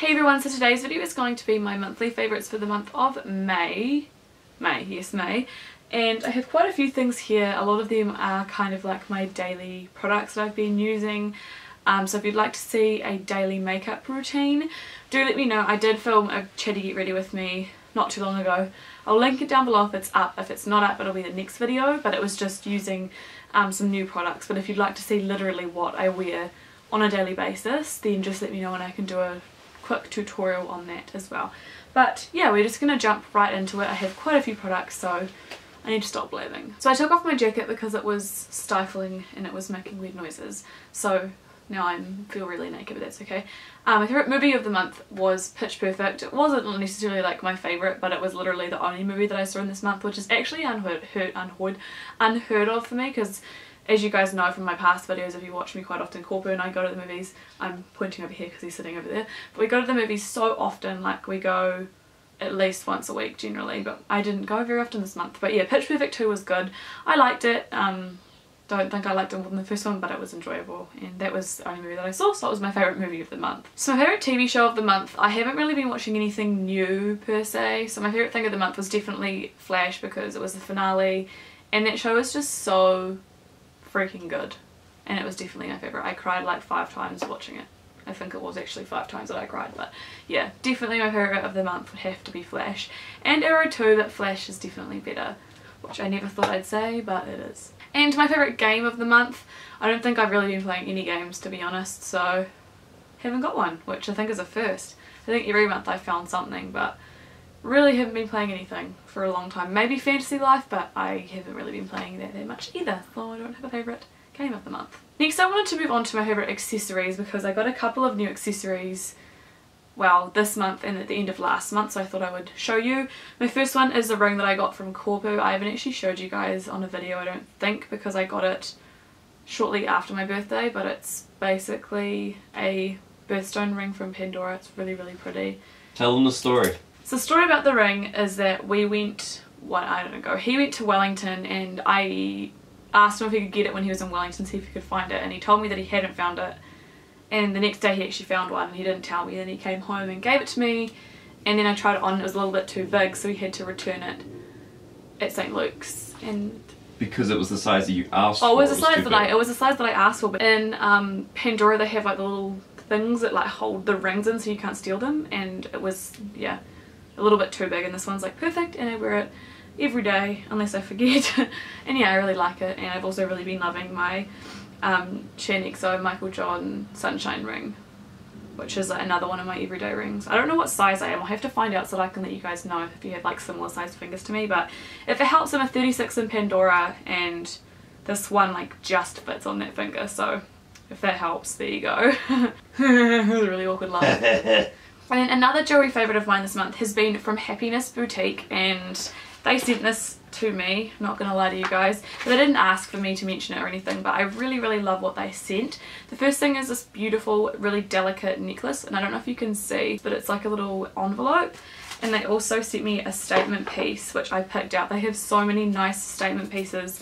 Hey everyone, so today's video is going to be my monthly favourites for the month of May, and I have quite a few things here. A lot of them are kind of like my daily products that I've been using, so if you'd like to see a daily makeup routine, do let me know. I did film a chatty get ready with me not too long ago. I'll link it down below if it's up. If it's not up, it'll be the next video, but it was just using some new products. But if you'd like to see literally what I wear on a daily basis, then just let me know and I can do a quick tutorial on that as well. But yeah, we're just gonna jump right into it. I have quite a few products, so I need to stop blabbing. So I took off my jacket because it was stifling and it was making weird noises, so now I feel really naked, but that's okay. My favourite movie of the month was Pitch Perfect. It wasn't necessarily like my favourite, but it was literally the only movie that I saw in this month, which is actually unheard of for me, because as you guys know from my past videos, if you watch me quite often, Corpo and I go to the movies. I'm pointing over here because he's sitting over there. But we go to the movies so often, like we go at least once a week generally, but I didn't go very often this month. But yeah, Pitch Perfect 2 was good. I liked it. Don't think I liked it more than the first one, but it was enjoyable, and that was the only movie that I saw, so it was my favourite movie of the month. So my favourite TV show of the month, I haven't really been watching anything new per se, so my favourite thing of the month was definitely Flash because it was the finale, and that show is just so freaking good, and it was definitely my favourite. I cried like 5 times watching it. I think it was actually 5 times that I cried, but yeah, definitely my favourite of the month would have to be Flash. And Arrow too, but Flash is definitely better, which I never thought I'd say, but it is. And my favourite game of the month, I don't think I've really been playing any games to be honest, so haven't got one, which I think is a first. I think every month I found something, but really haven't been playing anything for a long time. Maybe Fantasy Life, but I haven't really been playing that much either, so I don't have a favourite game of the month. Next I wanted to move on to my favourite accessories because I got a couple of new accessories, well, this month and at the end of last month, so I thought I would show you. My first one is the ring that I got from Corpo. I haven't actually showed you guys on a video, I don't think, because I got it shortly after my birthday, but it's basically a birthstone ring from Pandora. It's really, really pretty. Tell them the story. So the story about the ring is that we went, he went to Wellington and I asked him if he could get it when he was in Wellington, see if he could find it, and he told me that he hadn't found it. And the next day he actually found one and he didn't tell me. Then he came home and gave it to me, and then I tried it on and it was a little bit too big, so he had to return it at St. Luke's. And because it was the size that you asked for. Oh, it was the size that I asked for. But in Pandora they have like the little things that like hold the rings in so you can't steal them, and it was, yeah, a little bit too big, and this one's like perfect and I wear it every day unless I forget. And yeah, I really like it, and I've also really been loving my Shan XO Michael John Sunshine ring, which is like another one of my everyday rings. I don't know what size I am. I'll have to find out so that I can let you guys know if you have like similar sized fingers to me, but if it helps, I'm a 36 in Pandora and this one like just fits on that finger, so if that helps, there you go. It was a really awkward laugh. And another jewelry favourite of mine this month has been from Happiness Boutique, and they sent this to me, not gonna lie to you guys, but they didn't ask for me to mention it or anything, but I really, really love what they sent. The first thing is this beautiful, really delicate necklace, and I don't know if you can see, but it's like a little envelope. And they also sent me a statement piece, which I picked out. They have so many nice statement pieces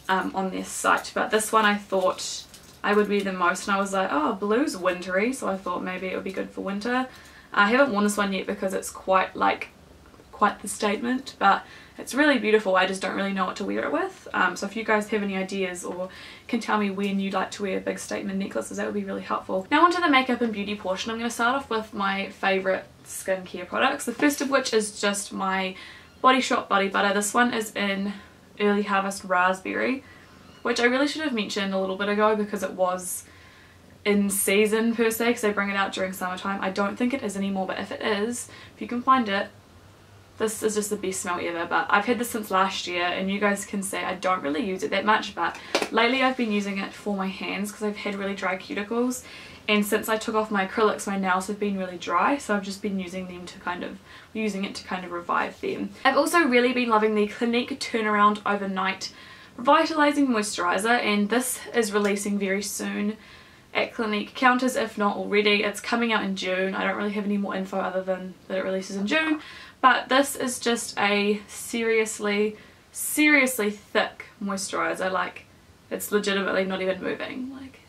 on their site, but this one I thought I would wear the most, and I was like, oh, blue's wintry, so I thought maybe it would be good for winter. I haven't worn this one yet because it's quite the statement, but it's really beautiful. I just don't really know what to wear it with, so if you guys have any ideas or can tell me when you'd like to wear big statement necklaces, that would be really helpful. Now onto the makeup and beauty portion. I'm going to start off with my favourite skincare products, the first of which is just my Body Shop Body Butter. This one is in Early Harvest Raspberry, which I really should have mentioned a little bit ago because it was in season per se, because they bring it out during summertime. I don't think it is anymore, but if it is, if you can find it, this is just the best smell ever. But I've had this since last year, and you guys can see I don't really use it that much, but lately I've been using it for my hands because I've had really dry cuticles, and since I took off my acrylics my nails have been really dry, so I've just been using it to kind of revive them. I've also really been loving the Clinique Turnaround Overnight Revitalizing Moisturizer, and this is releasing very soon at Clinique counters, if not already. It's coming out in June. I don't really have any more info other than that it releases in June, but this is just a seriously thick moisturizer. Like, it's legitimately not even moving. Like,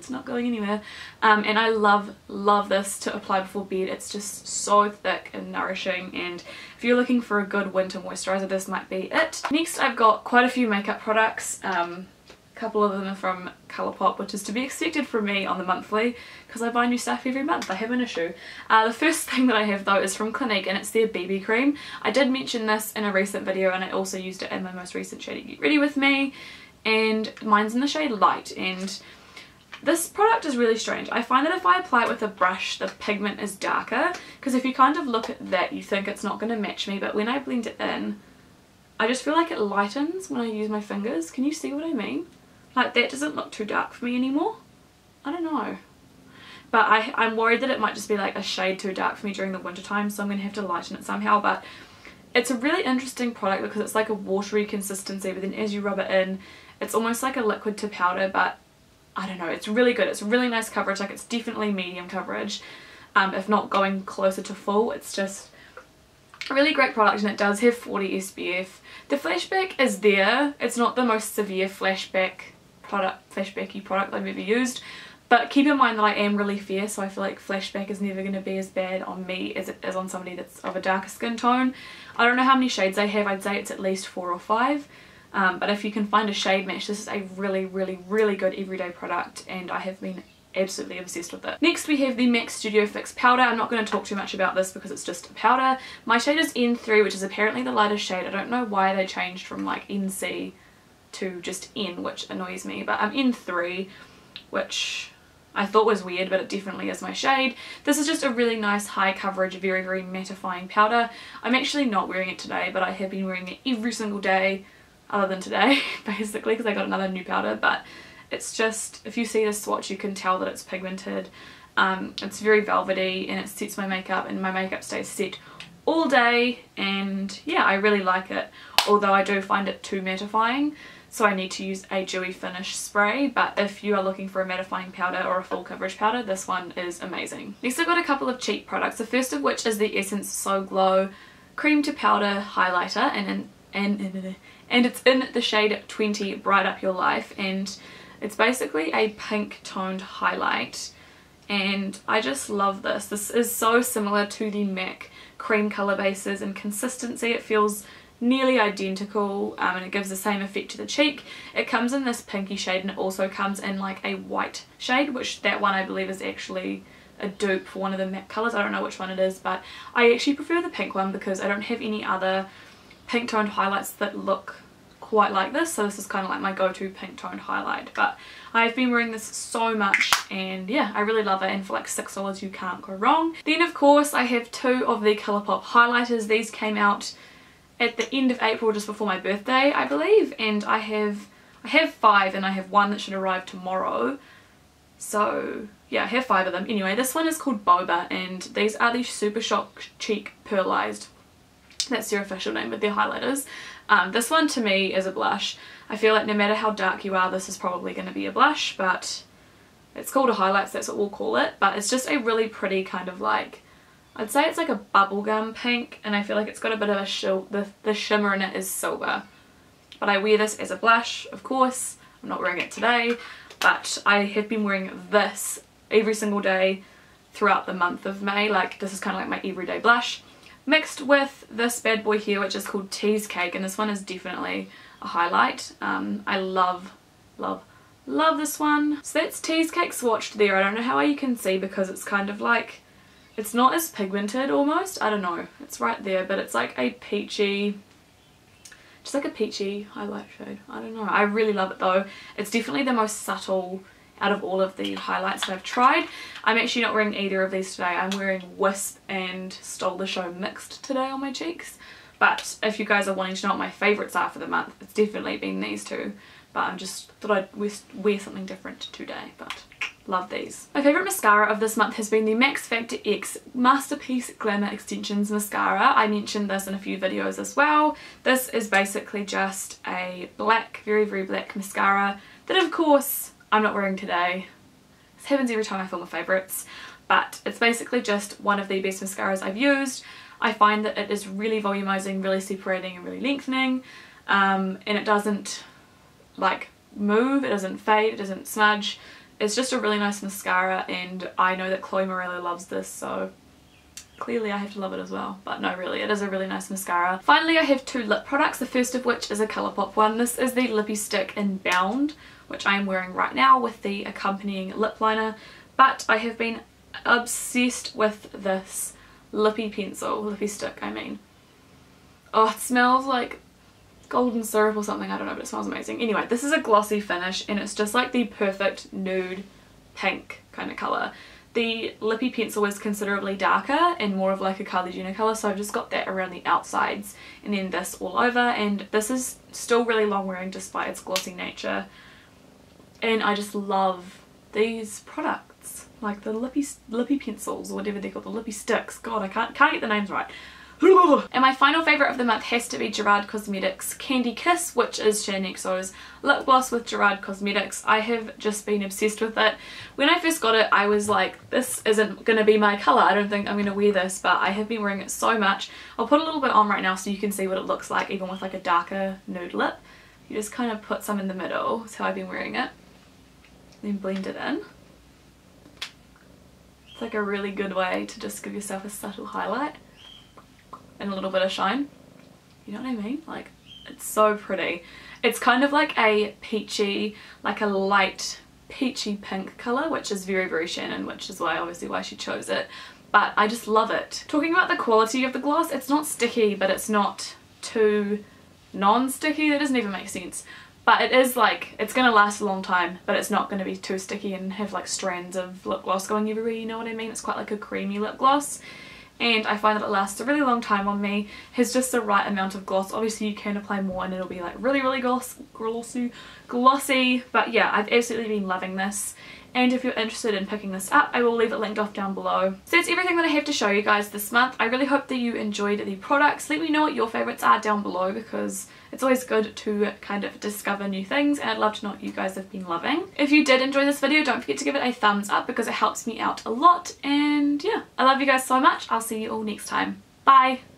it's not going anywhere. And I love this to apply before bed. It's just so thick and nourishing, and if you're looking for a good winter moisturizer, this might be it. Next, I've got quite a few makeup products. A couple of them are from ColourPop, which is to be expected from me on the monthly because I buy new stuff every month. I have an issue. The first thing that I have though is from Clinique, and it's their BB cream. I did mention this in a recent video, and I also used it in my most recent shade Get Ready With Me, and mine's in the shade Light. And this product is really strange. I find that if I apply it with a brush, the pigment is darker, because if you kind of look at that, you think it's not going to match me, but when I blend it in, I just feel like it lightens when I use my fingers. Can you see what I mean? Like, that doesn't look too dark for me anymore. I don't know. But I'm worried that it might just be like a shade too dark for me during the winter time, so I'm going to have to lighten it somehow. But it's a really interesting product because it's like a watery consistency, but then as you rub it in, it's almost like a liquid to powder, but I don't know, it's really good. It's really nice coverage. Like, it's definitely medium coverage, if not going closer to full. It's just a really great product, and it does have 40 SPF. The flashback is there. It's not the most severe flashbacky product I've ever used, but keep in mind that I am really fair, so I feel like flashback is never going to be as bad on me as it is on somebody that's of a darker skin tone. I don't know how many shades I have. I'd say it's at least 4 or 5, but if you can find a shade match, this is a really good everyday product, and I have been absolutely obsessed with it. Next we have the MAC Studio Fix powder. I'm not going to talk too much about this because it's just a powder. My shade is N3, which is apparently the lightest shade. I don't know why they changed from like NC to just N, which annoys me, but I'm N3, which I thought was weird, but it definitely is my shade. This is just a really nice high coverage, very mattifying powder. I'm actually not wearing it today, but I have been wearing it every single day other than today, basically, because I got another new powder. But it's just, if you see the swatch, you can tell that it's pigmented. It's very velvety, and it sets my makeup, and my makeup stays set all day, and yeah, I really like it, although I do find it too mattifying, so I need to use a dewy finish spray. But if you are looking for a mattifying powder or a full coverage powder, this one is amazing. Next, I've got a couple of cheap products, the first of which is the Essence So Glow Cream to Powder Highlighter, and it's in the shade 20 Bright Up Your Life, and it's basically a pink toned highlight, and I just love this. This is so similar to the MAC cream colour bases in consistency. It feels nearly identical, and it gives the same effect to the cheek. It comes in this pinky shade, and it also comes in like a white shade, which that one I believe is actually a dupe for one of the MAC colours. I don't know which one it is, but I actually prefer the pink one because I don't have any other pink toned highlights that look quite like this, so this is kind of like my go-to pink toned highlight. But I've been wearing this so much, and yeah, I really love it, and for like $6 you can't go wrong. Then of course I have 2 of the ColourPop highlighters. These came out at the end of April, just before my birthday I believe, and I have 5, and I have 1 that should arrive tomorrow. So yeah, I have 5 of them. Anyway, this one is called Boba, and these are the Super Shock Cheek Pearlized. That's their official name, but they're highlighters. This one to me is a blush. I feel like no matter how dark you are, this is probably going to be a blush, but it's called a highlight, so that's what we'll call it. But it's just a really pretty kind of like, I'd say it's like a bubblegum pink, and I feel like it's got a bit of a the shimmer in it is silver. But I wear this as a blush, of course. I'm not wearing it today, but I have been wearing this every single day throughout the month of May. Like, this is kind of like my everyday blush, mixed with this bad boy here, which is called Tease Cake, and this one is definitely a highlight. I love this one. So that's Tease Cake swatched there. I don't know how you can see because it's kind of like, it's not as pigmented almost. I don't know. It's right there, but it's like a peachy, just like a peachy highlight shade. I don't know. I really love it though. It's definitely the most subtle out of all of the highlights that I've tried. I'm actually not wearing either of these today. I'm wearing Wisp and Stole the Show mixed today on my cheeks. But if you guys are wanting to know what my favourites are for the month, it's definitely been these 2. But I just thought I'd wear something different today. But love these. My favourite mascara of this month has been the Max Factor X Masterpiece Glamour Extensions Mascara. I mentioned this in a few videos as well. This is basically just a black, very black mascara that of course I'm not wearing today. This happens every time I film my favourites, but it's basically just one of the best mascaras I've used. I find that it is really volumizing, really separating, and really lengthening, and it doesn't like move, it doesn't fade, it doesn't smudge. It's just a really nice mascara, and I know that Chloe Morello loves this, so clearly I have to love it as well. But no, really, it is a really nice mascara. Finally, I have 2 lip products, the first of which is a ColourPop one. This is the Lippy Stick in Bound, which I am wearing right now with the accompanying lip liner, but I have been obsessed with this lippy pencil, lippy stick I mean. Oh, it smells like golden syrup or something, I don't know, but it smells amazing. Anyway, this is a glossy finish, and it's just like the perfect nude pink kind of colour. The lippy pencil is considerably darker and more of like a Kylie Jenner colour, so I've just got that around the outsides and then this all over, and this is still really long wearing despite its glossy nature. And I just love these products, like the lippy pencils or whatever they're called, the lippy sticks. God, I can't get the names right. And my final favourite of the month has to be Gerard Cosmetics Candy Kiss, which is Shan XO's lip gloss with Gerard Cosmetics. I have just been obsessed with it. When I first got it, I was like, this isn't going to be my colour, I don't think I'm going to wear this, but I have been wearing it so much. I'll put a little bit on right now so you can see what it looks like even with like a darker nude lip. You just kind of put some in the middle, that's how I've been wearing it. Then blend it in. It's like a really good way to just give yourself a subtle highlight and a little bit of shine. You know what I mean? Like, it's so pretty. It's kind of like a peachy, like a light peachy pink colour, which is very, very Shannon, which is obviously why she chose it. But I just love it. Talking about the quality of the gloss, it's not sticky, but it's not too non-sticky. That doesn't even make sense. But it is like, it's going to last a long time, but it's not going to be too sticky and have like strands of lip gloss going everywhere, you know what I mean? It's quite like a creamy lip gloss. And I find that it lasts a really long time on me, has just the right amount of gloss. Obviously you can apply more and it'll be like really, really glossy, but yeah, I've absolutely been loving this. And if you're interested in picking this up, I will leave it linked off down below. So that's everything that I have to show you guys this month. I really hope that you enjoyed the products. Let me know what your favourites are down below, because it's always good to kind of discover new things, and I'd love to know what you guys have been loving. If you did enjoy this video, don't forget to give it a thumbs up because it helps me out a lot. And yeah, I love you guys so much. I'll see you all next time. Bye!